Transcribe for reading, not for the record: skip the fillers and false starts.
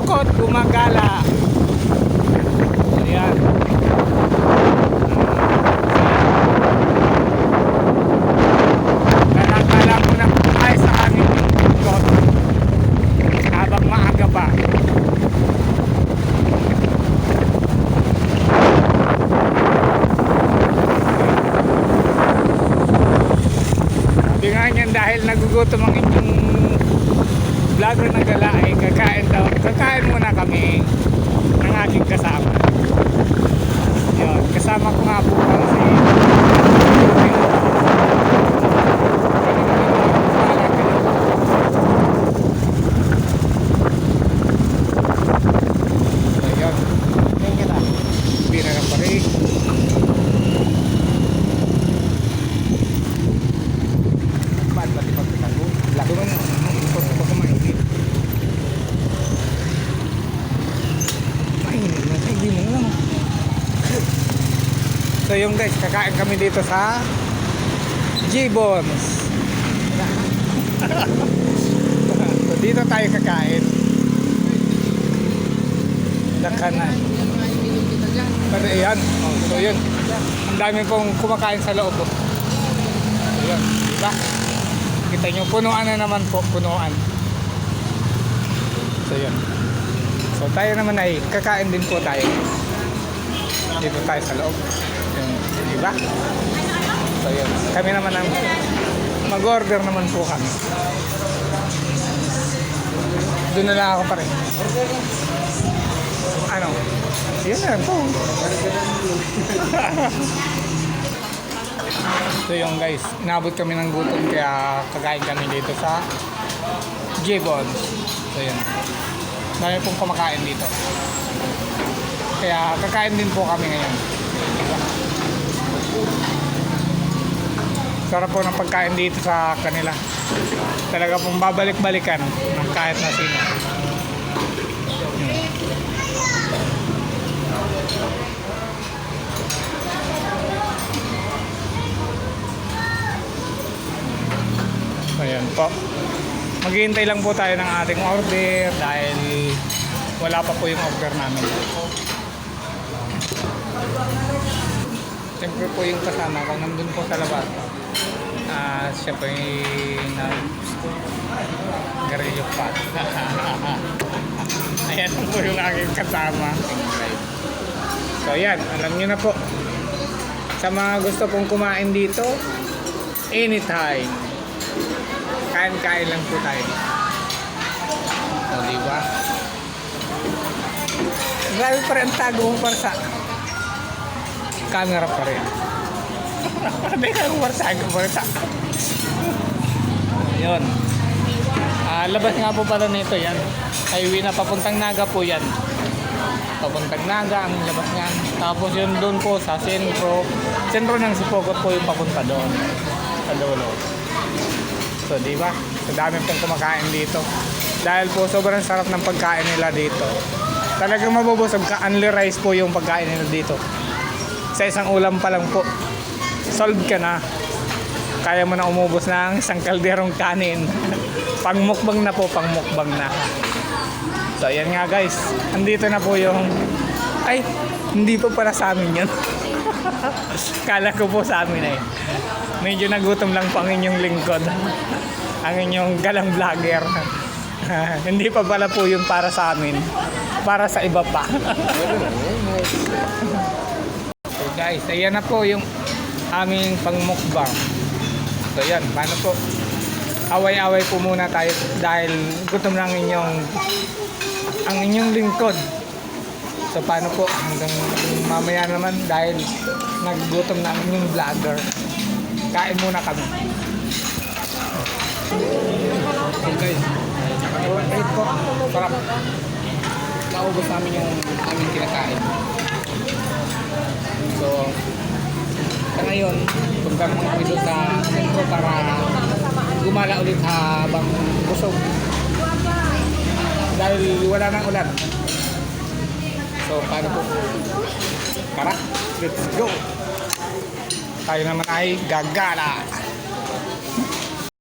Bukod gumagala. Ayan. Kala mo na tayo sa aming bukod habang maaga pa. Sabi nga niyan, dahil nagugutom ang inyong vlogger na gala ay kakain muna kami ng aking kasama. Yun, kasama ko nga po pala si ayun, hindi na lang pare. Ba't pati pagkitago? Lago mo na. So yung guys, kakain kami dito sa J-Bones. So dito tayo kakain. Dakanan. Pero yan, so yun. Ang dami pong kumakain sa loob. Ayan, diba? Kita nyo, punuan na naman po, punuan. So yun. So tayo naman ay kakain din po tayo. Dito tayo sa loob. Diba? So yun. Kami naman ang mag-order naman po kami. Doon na lang ako pa rin. Ano? Yun na po. So yun guys, inabot kami ng gutom kaya kakain kami dito sa J-Bones. So yun. Dami pong kumakain dito. Kaya kakain din po kami ngayon. Sarap po ng pagkain dito sa kanila. Talaga pong babalik-balikan ng kahit na sino. Ayan po. Maghihintay lang po tayo ng ating order dahil wala pa po yung order namin. Siyempre po yung kasama ko nandun po sa labas. Siya po yung garilyo pa. Ayan po yung aking kasama. So ayan, alam nyo na po. Sa mga gusto pong kumain dito, anytime. Kain-kain lang po tayo. O diba? Grabe pa rin ang tago mo para sa camera pa rin. Hindi ka umartago pa rin sa yun. Labas nga po pala nito yan. Highway na papuntang Naga po yan. Papuntang Naga ang labas niyan. Tapos yun doon po sa sentro ng Sipokot po yung papunta doon. Sa dulo. So diba? So dami pong kumakain dito. Dahil po sobrang sarap ng pagkain nila dito. Talagang mabubusog ka. Only rice po yung pagkain nila dito. Sa isang ulam pa lang po. Solve ka na. Kaya mo na umubos ng isang kalderong kanin. Pangmukbang na po, pangmukbang na. So ayan nga guys. Andito na po yung ay, hindi po pala sa amin yun. Kala ko po sa amin eh. Medyo nagutom lang po ang inyong lingkod. Ang inyong galang vlogger. Hindi pa pala po yun para sa amin. Para sa iba pa. So guys, ayan na po yung aming pangmukbang. So yan, paano po? Away-away po muna tayo dahil gutom lang ang inyong lingkod. So paano po? Hanggang mamaya naman dahil naggutom na ang inyong vlogger. Kain muna kami. So guys, wait po. Sarap. Naubos namin yung aming kinakain. So, sa ngayon, punta naman kami doon sa sentro para gumala ulit habang busog. Dahil wala nang ulan. So, paano po? Tara, let's go! Tayo naman ay gagala!